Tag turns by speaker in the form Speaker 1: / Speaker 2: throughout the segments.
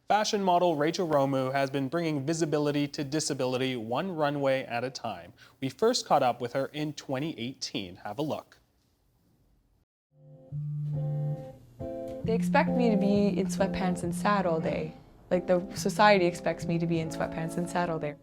Speaker 1: Fashion model Rachel Romu has been bringing visibility to disability one runway at a time. We first caught up with her in 2018. Have a look.
Speaker 2: They expect me to be in sweatpants and sad all day. Like the society expects me to be in sweatpants and sad all day.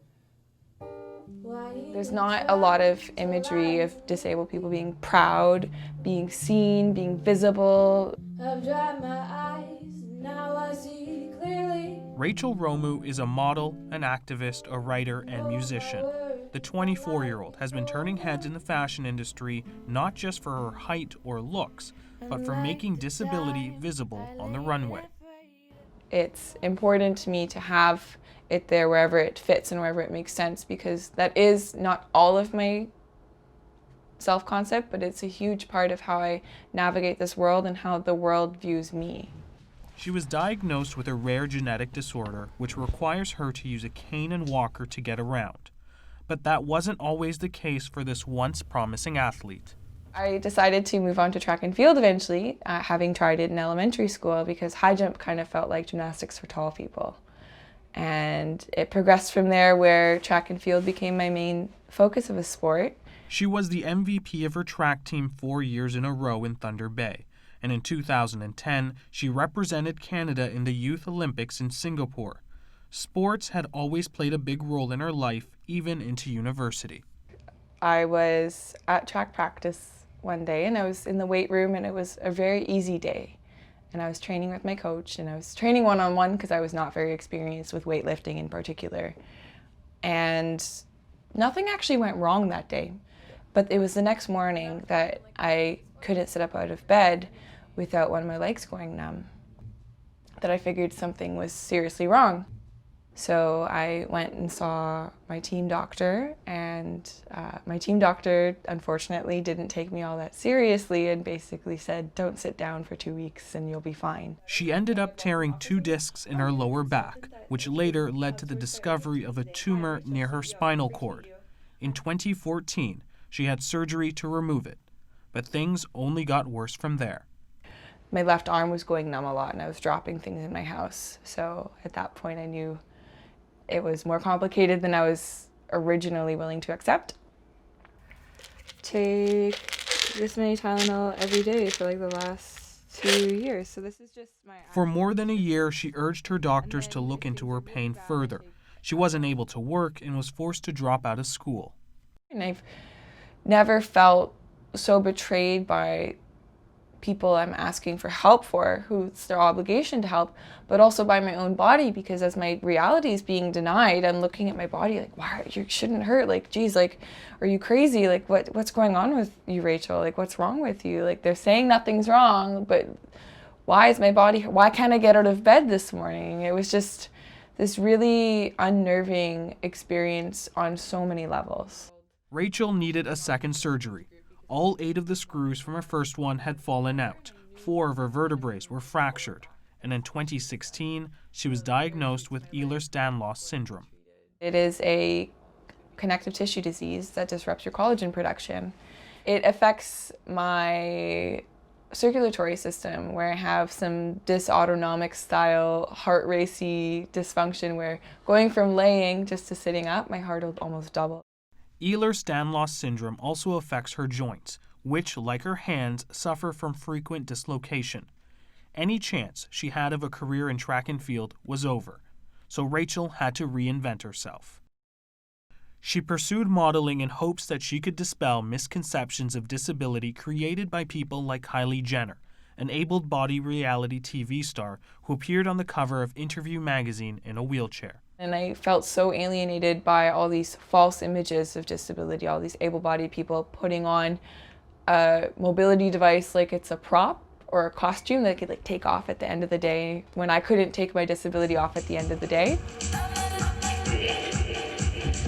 Speaker 2: There's not a lot of imagery of disabled people being proud, being seen, being visible.
Speaker 3: I've dried my eyes, now I see clearly.
Speaker 4: Rachel Romu is a model, an activist, a writer, and musician. The 24-year-old has been turning heads in the fashion industry not just for her height or looks, but for making disability visible on the runway.
Speaker 2: It's important to me to have it there wherever it fits and wherever it makes sense, because that is not all of my self-concept, but it's a huge part of how I navigate this world and how the world views me.
Speaker 4: She was diagnosed with a rare genetic disorder which requires her to use a cane and walker to get around. But that wasn't always the case for this once promising athlete.
Speaker 2: I decided to move on to track and field eventually, having tried it in elementary school, because high jump kind of felt like gymnastics for tall people. And it progressed from there, where track and field became my main focus of a sport.
Speaker 4: She was the MVP of her track team 4 years in a row in Thunder Bay, and in 2010, she represented Canada in the Youth Olympics in Singapore. Sports had always played a big role in her life, even into university.
Speaker 2: I was at track practice one day, and I was in the weight room, and it was a very easy day. And I was training with my coach, and I was training one-on-one because I was not very experienced with weightlifting in particular. And nothing actually went wrong that day. But it was the next morning that I couldn't sit up out of bed without one of my legs going numb, that I figured something was seriously wrong. So I went and saw my team doctor, and my team doctor unfortunately didn't take me all that seriously and basically said, don't sit down for 2 weeks and you'll be fine.
Speaker 4: She ended up tearing 2 discs in her lower back, which later led to the discovery of a tumor near her spinal cord. In 2014, she had surgery to remove it, but things only got worse from there.
Speaker 2: My left arm was going numb a lot, and I was dropping things in my house. So at that point I knew it was more complicated than I was originally willing to accept. Take this many Tylenol every day for like the last 2 years. So this is just my...
Speaker 4: For more than a year, she urged her doctors to look into her pain further. She wasn't able to work and was forced to drop out of school.
Speaker 2: And I've never felt so betrayed by people I'm asking for help for, who it's their obligation to help, but also by my own body, because as my reality is being denied, I'm looking at my body like, why, you shouldn't hurt, like, geez, like, are you crazy? Like, what's going on with you, Rachel? Like, what's wrong with you? Like, they're saying nothing's wrong, but why can't I get out of bed this morning? It was just this really unnerving experience on so many levels.
Speaker 4: Rachel needed a second surgery. All 8 of the screws from her first one had fallen out. 4 of her vertebrae were fractured. And in 2016, she was diagnosed with Ehlers-Danlos syndrome.
Speaker 2: It is a connective tissue disease that disrupts your collagen production. It affects my circulatory system, where I have some dysautonomic style heart racy dysfunction, where going from laying just to sitting up, my heart will almost double.
Speaker 4: Ehlers-Danlos syndrome also affects her joints, which, like her hands, suffer from frequent dislocation. Any chance she had of a career in track and field was over, so Rachel had to reinvent herself. She pursued modeling in hopes that she could dispel misconceptions of disability created by people like Kylie Jenner, an able-bodied reality TV star who appeared on the cover of Interview magazine in a wheelchair.
Speaker 2: And I felt so alienated by all these false images of disability, all these able-bodied people putting on a mobility device like it's a prop or a costume that could like take off at the end of the day, when I couldn't take my disability off at the end of the day.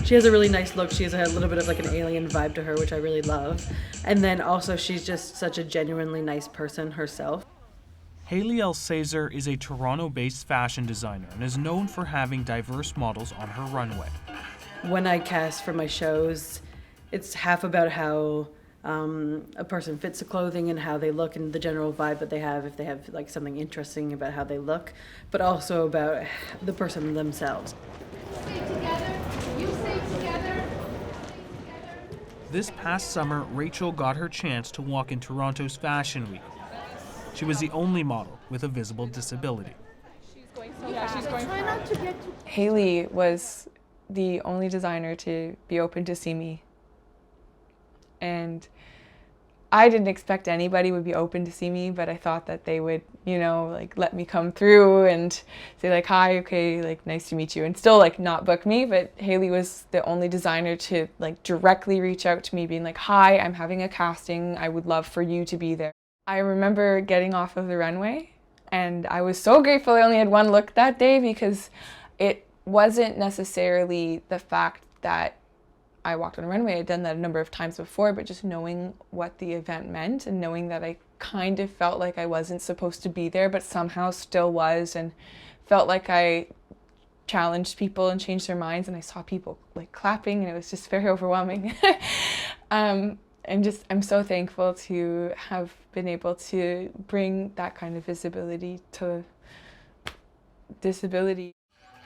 Speaker 5: She has a really nice look. She has a little bit of like an alien vibe to her, which I really love. And then also she's just such a genuinely nice person herself.
Speaker 4: Haley Alcazer is a Toronto-based fashion designer and is known for having diverse models on her runway.
Speaker 5: When I cast for my shows, it's half about how a person fits the clothing and how they look and the general vibe that they have, if they have like something interesting about how they look, but also about the person themselves.
Speaker 3: Stay together. You stay together.
Speaker 4: This past summer, Rachel got her chance to walk in Toronto's Fashion Week. She was the only model with a visible disability.
Speaker 2: Haley was the only designer to be open to see me. And I didn't expect anybody would be open to see me, but I thought that they would, you know, like let me come through and say like, hi, okay, like nice to meet you, and still like not book me. But Haley was the only designer to like directly reach out to me being like, hi, I'm having a casting. I would love for you to be there. I remember getting off of the runway and I was so grateful I only had one look that day, because it wasn't necessarily the fact that I walked on a runway. I'd done that a number of times before, but just knowing what the event meant and knowing that I kind of felt like I wasn't supposed to be there, but somehow still was, and felt like I challenged people and changed their minds, and I saw people like clapping, and it was just very overwhelming. I'm so thankful to have been able to bring that kind of visibility to disability.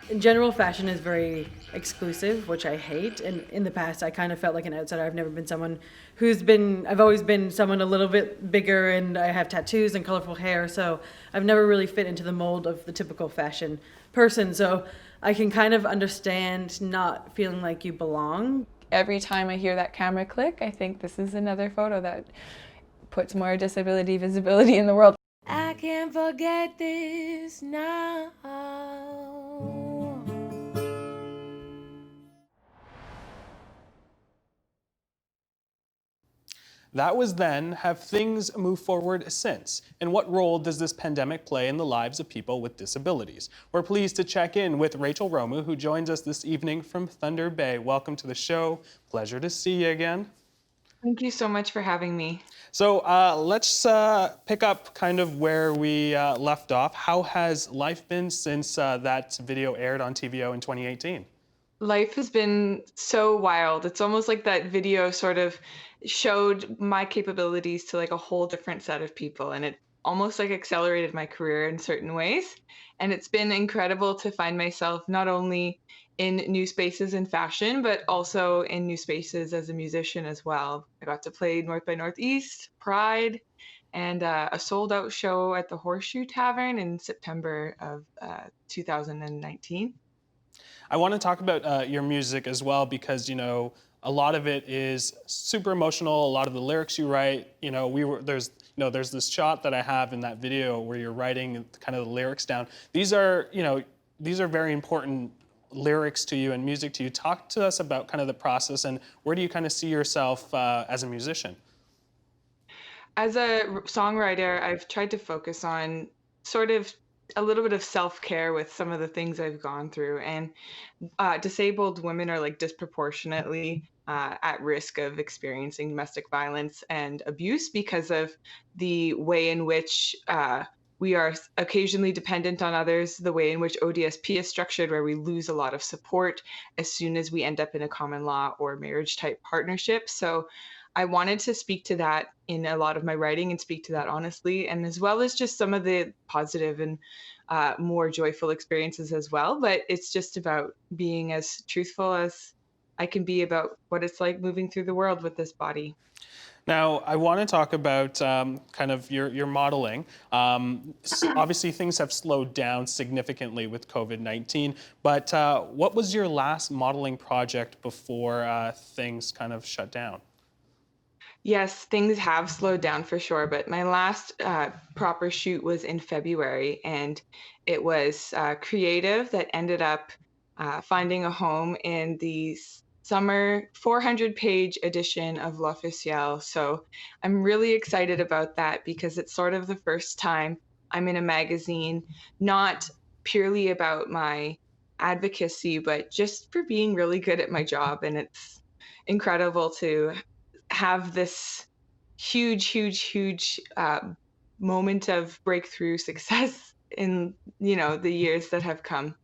Speaker 5: In general, fashion is very exclusive, which I hate. And in the past, I kind of felt like an outsider. I've never been someone I've always been someone a little bit bigger, and I have tattoos and colorful hair. So I've never really fit into the mold of the typical fashion person. So I can kind of understand not feeling like you belong.
Speaker 2: Every time I hear that camera click, I think this is another photo that puts more disability visibility in the world.
Speaker 3: I can't forget this now.
Speaker 1: That was then. Have things moved forward since? And what role does this pandemic play in the lives of people with disabilities? We're pleased to check in with Rachel Romu, who joins us this evening from Thunder Bay. Welcome to the show. Pleasure to see you again.
Speaker 2: Thank you so much for having me.
Speaker 1: So let's pick up kind of where we left off. How has life been since that video aired on TVO in 2018?
Speaker 2: Life has been so wild. It's almost like that video sort of showed my capabilities to like a whole different set of people, and it almost like accelerated my career in certain ways. And it's been incredible to find myself not only in new spaces in fashion, but also in new spaces as a musician as well. I got to play North by Northeast, Pride, and a sold out show at the Horseshoe Tavern in September of 2019.
Speaker 1: I want to talk about your music as well, because a lot of it is super emotional. A lot of the lyrics you write, there's this shot that I have in that video where you're writing kind of the lyrics down. These are very important lyrics to you and music to you. Talk to us about kind of the process, and where do you kind of see yourself as a musician?
Speaker 2: As a songwriter, I've tried to focus on sort of a little bit of self-care with some of the things I've gone through. And disabled women are like disproportionately at risk of experiencing domestic violence and abuse because of the way in which we are occasionally dependent on others, the way in which ODSP is structured, where we lose a lot of support as soon as we end up in a common law or marriage type partnership. So I wanted to speak to that in a lot of my writing and speak to that honestly, and as well as just some of the positive and more joyful experiences as well. But it's just about being as truthful as I can be about what it's like moving through the world with this body.
Speaker 1: Now, I want to talk about kind of your modeling. Obviously, things have slowed down significantly with COVID-19, but what was your last modeling project before things kind of shut down?
Speaker 2: Yes, things have slowed down for sure, but my last proper shoot was in February, and it was creative that ended up finding a home in the summer 400-page edition of L'Officiel. So I'm really excited about that because it's sort of the first time I'm in a magazine, not purely about my advocacy, but just for being really good at my job. And it's incredible to have this huge moment of breakthrough success in the years that have come.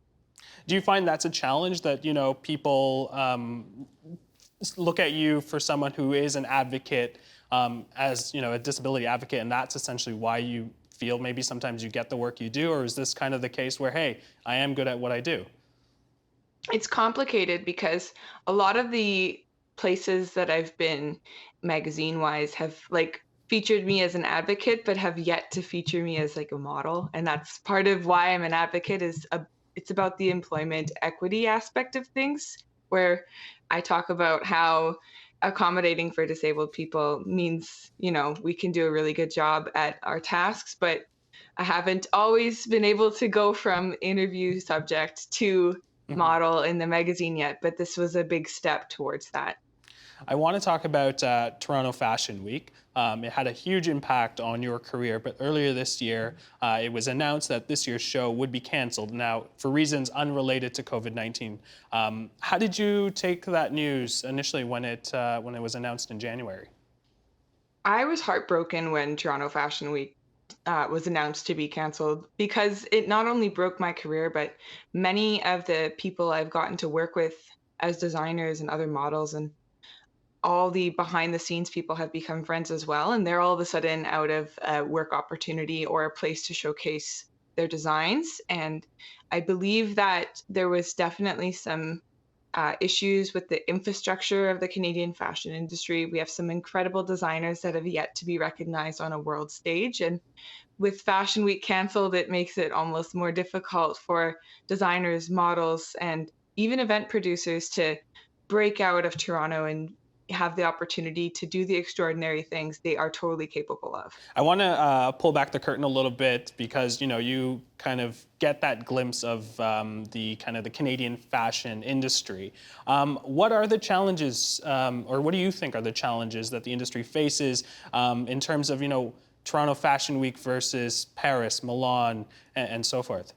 Speaker 1: Do you find that's a challenge, that people look at you for someone who is an advocate as a disability advocate, and that's essentially why you feel maybe sometimes you get the work you do, or is this kind of the case where, hey, I am good at what I do?
Speaker 2: It's complicated because a lot of the places that I've been magazine wise have like featured me as an advocate but have yet to feature me as like a model, and that's part of why I'm an advocate it's about the employment equity aspect of things, where I talk about how accommodating for disabled people means, we can do a really good job at our tasks, but I haven't always been able to go from interview subject to model in the magazine yet, but this was a big step towards that.
Speaker 1: I want to talk about Toronto Fashion Week. It had a huge impact on your career, but earlier this year, it was announced that this year's show would be canceled. Now, for reasons unrelated to COVID-19. How did you take that news initially when it was announced in January?
Speaker 2: I was heartbroken when Toronto Fashion Week was announced to be canceled because it not only broke my career, but many of the people I've gotten to work with as designers and other models and all the behind the scenes people have become friends as well. And they're all of a sudden out of a work opportunity or a place to showcase their designs. And I believe that there was definitely some issues with the infrastructure of the Canadian fashion industry. We have some incredible designers that have yet to be recognized on a world stage. And with Fashion Week canceled, it makes it almost more difficult for designers, models, and even event producers to break out of Toronto and have the opportunity to do the extraordinary things they are totally capable of.
Speaker 1: I want to pull back the curtain a little bit because you kind of get that glimpse of the kind of the Canadian fashion industry. What are the challenges, or what do you think are the challenges that the industry faces in terms of Toronto Fashion Week versus Paris, Milan, and so forth?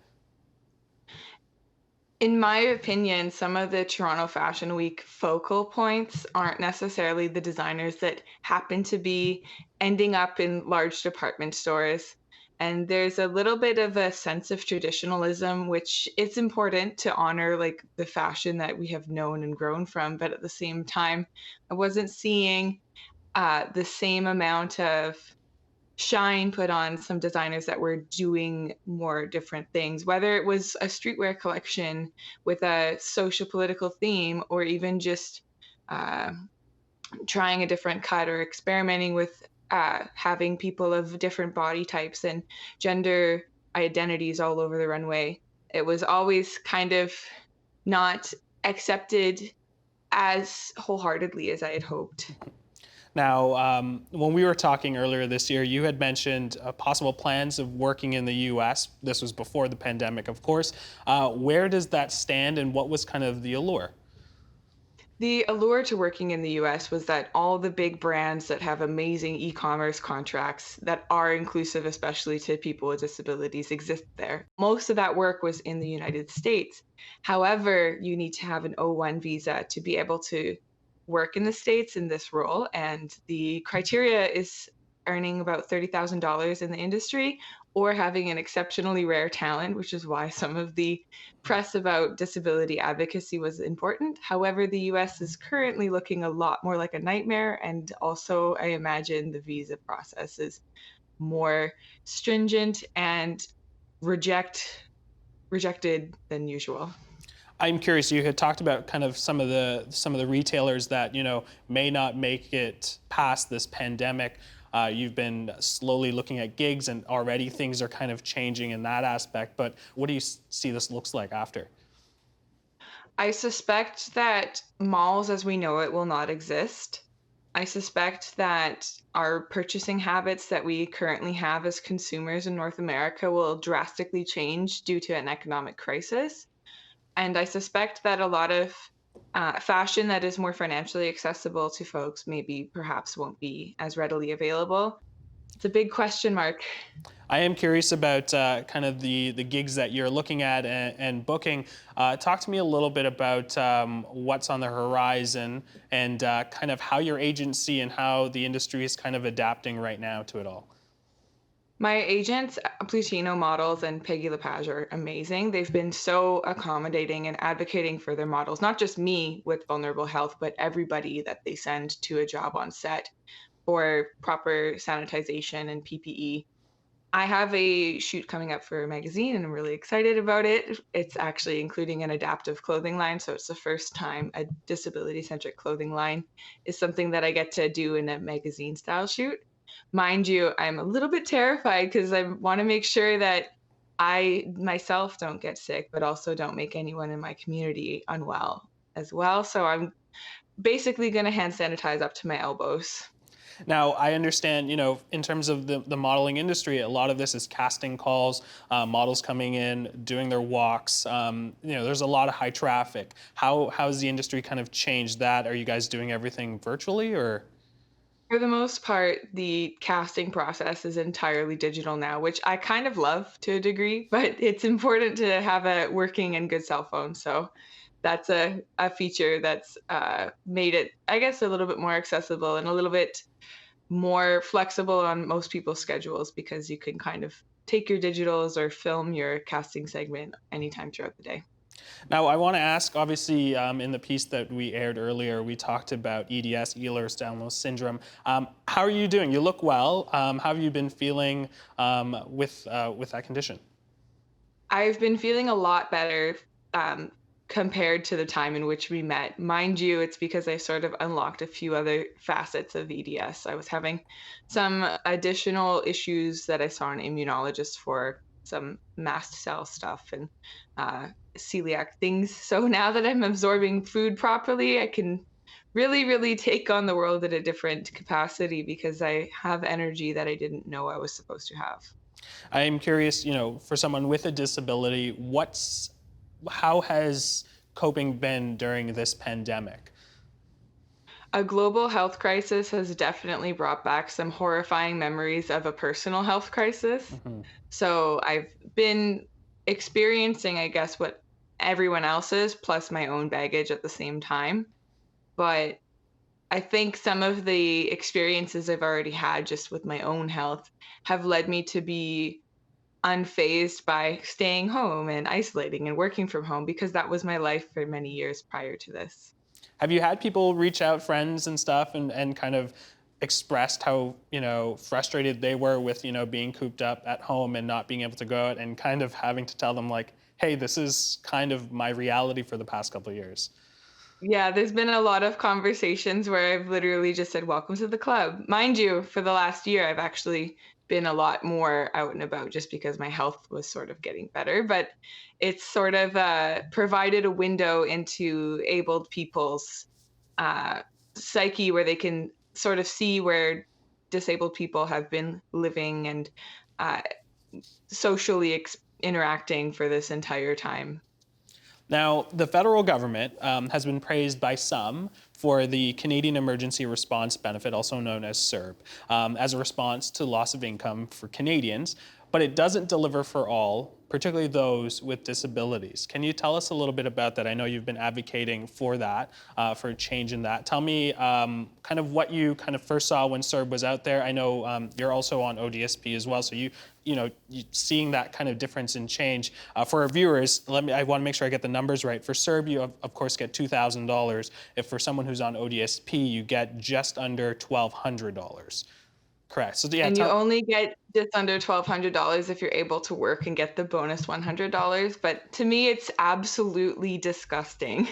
Speaker 2: In my opinion, some of the Toronto Fashion Week focal points aren't necessarily the designers that happen to be ending up in large department stores. And there's a little bit of a sense of traditionalism, which it's important to honor like the fashion that we have known and grown from. But at the same time, I wasn't seeing the same amount of shine put on some designers that were doing more different things, whether it was a streetwear collection with a social political theme, or even just uh, trying a different cut or experimenting with having people of different body types and gender identities all over the runway. It was always kind of not accepted as wholeheartedly as I had hoped.
Speaker 1: Now, when we were talking earlier this year, you had mentioned possible plans of working in the U.S. This was before the pandemic, of course. Where does that stand, and what was kind of the allure?
Speaker 2: The allure to working in the US was that all the big brands that have amazing e-commerce contracts that are inclusive, especially to people with disabilities, exist there. Most of that work was in the United States. However, you need to have an O1 visa to be able to work in the States in this role. And the criteria is earning about $30,000 in the industry or having an exceptionally rare talent, which is why some of the press about disability advocacy was important. However, the US is currently looking a lot more like a nightmare. And also, I imagine the visa process is more stringent and rejected than usual.
Speaker 1: I'm curious. You had talked about kind of some of the retailers that may not make it past this pandemic. You've been slowly looking at gigs, and already things are kind of changing in that aspect. But what do you see this looks like after?
Speaker 2: I suspect that malls as we know it will not exist. I suspect that our purchasing habits that we currently have as consumers in North America will drastically change due to an economic crisis. And I suspect that a lot of fashion that is more financially accessible to folks maybe perhaps won't be as readily available. It's a big question mark.
Speaker 1: I am curious about kind of the gigs that you're looking at and booking. Talk to me a little bit about what's on the horizon and kind of how your agency and how the industry is kind of adapting right now to it all.
Speaker 2: My agents, Plutino Models and Peggy Lepage, are amazing. They've been so accommodating and advocating for their models, not just me with vulnerable health, but everybody that they send to a job on set. or proper sanitization and PPE. I have a shoot coming up for a magazine and I'm really excited about it. It's actually including an adaptive clothing line. So it's the first time a disability centric clothing line is something that I get to do in a magazine style shoot. Mind you, I'm a little bit terrified because I want to make sure that I myself don't get sick, but also don't make anyone in my community unwell as well. So I'm basically going to hand sanitize up to my elbows.
Speaker 1: Now, I understand, in terms of the modeling industry, a lot of this is casting calls, models coming in, doing their walks. There's a lot of high traffic. How has the industry kind of changed that? Are you guys doing everything virtually, or?
Speaker 2: For the most part, the casting process is entirely digital now, which I kind of love to a degree, but it's important to have a working and good cell phone. So that's a feature that's made it, I guess, a little bit more accessible and a little bit more flexible on most people's schedules because you can kind of take your digitals or film your casting segment anytime throughout the day.
Speaker 1: Now, I want to ask, obviously, in the piece that we aired earlier, we talked about EDS, Ehlers-Danlos syndrome. How are you doing? You look well. How have you been feeling with that condition?
Speaker 2: I've been feeling a lot better compared to the time in which we met. Mind you, it's because I sort of unlocked a few other facets of EDS. I was having some additional issues that I saw an immunologist for, some mast cell stuff and celiac things. So now that I'm absorbing food properly, I can really, really take on the world at a different capacity because I have energy that I didn't know I was supposed to have.
Speaker 1: I'm curious, for someone with a disability, how has coping been during this pandemic?
Speaker 2: A global health crisis has definitely brought back some horrifying memories of a personal health crisis. So I've been experiencing, I guess, what everyone else is, plus my own baggage at the same time. But I think some of the experiences I've already had just with my own health have led me to be unfazed by staying home and isolating and working from home because that was my life for many years prior to this.
Speaker 1: Have you had people reach out, friends and stuff, and kind of expressed how, frustrated they were with, being cooped up at home and not being able to go out and kind of having to tell them like, hey, this is kind of my reality for the past couple of years?
Speaker 2: Yeah, there's been a lot of conversations where I've literally just said, welcome to the club. Mind you, for the last year, I've actually been a lot more out and about just because my health was sort of getting better. But it's sort of provided a window into abled people's psyche where they can sort of see where disabled people have been living and uh, socially interacting for this entire time.
Speaker 1: Now, the federal government has been praised by some for the Canadian Emergency Response Benefit, also known as CERB, as a response to loss of income for Canadians, but it doesn't deliver for all, particularly those with disabilities. Can you tell us a little bit about that? I know you've been advocating for that, for a change in that. Tell me kind of what you kind of first saw when CERB was out there. I know you're also on ODSP as well, so you seeing that kind of difference in change. For our viewers, I want to make sure I get the numbers right. For CERB, you of course get $2,000. If for someone who's on ODSP, you get just under $1,200. Correct. So yeah,
Speaker 2: and you only get just under $1,200 if you're able to work and get the bonus $100. But to me, it's absolutely disgusting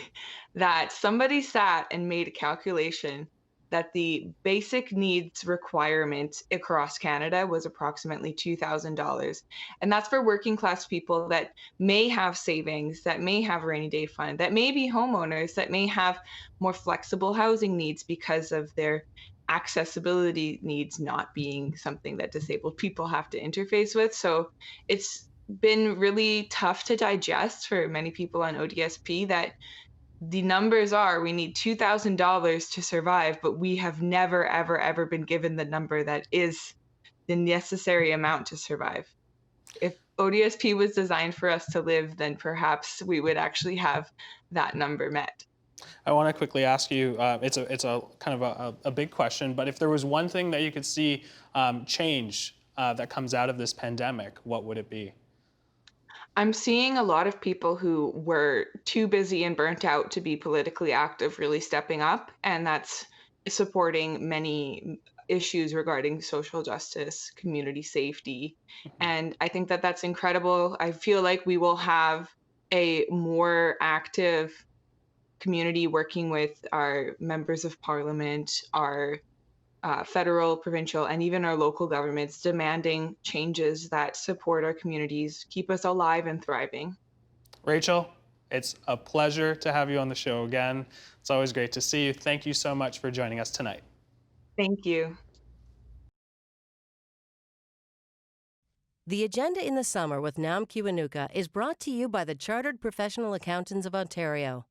Speaker 2: that somebody sat and made a calculation that the basic needs requirement across Canada was approximately $2,000. And that's for working class people that may have savings, that may have a rainy day fund, that may be homeowners, that may have more flexible housing needs because of their accessibility needs not being something that disabled people have to interface with. So it's been really tough to digest for many people on ODSP that the numbers are we need $2,000 to survive, but we have never, ever, ever been given the number that is the necessary amount to survive. If ODSP was designed for us to live, then perhaps we would actually have that number met.
Speaker 1: I want to quickly ask you, it's a kind of a big question, but if there was one thing that you could see change that comes out of this pandemic, what would it be?
Speaker 2: I'm seeing a lot of people who were too busy and burnt out to be politically active really stepping up, and that's supporting many
Speaker 6: issues regarding social justice, community safety. And I think that that's incredible. I feel like we will have a more active community working with our members of parliament, our federal, provincial, and even our local governments, demanding changes that support our communities, keep us alive and thriving.
Speaker 1: Rachel, it's a pleasure to have you on the show again. It's always great to see you. Thank you so much for joining us tonight.
Speaker 6: Thank you.
Speaker 7: The Agenda in the Summer with Nam Kiwanuka is brought to you by the Chartered Professional Accountants of Ontario.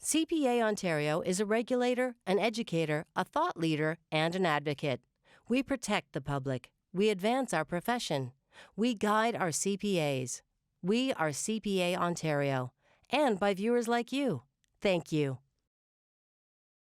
Speaker 7: CPA Ontario is a regulator, an educator, a thought leader, and an advocate. We protect the public. We advance our profession. We guide our CPAs. We are CPA Ontario. And by viewers like you. Thank you.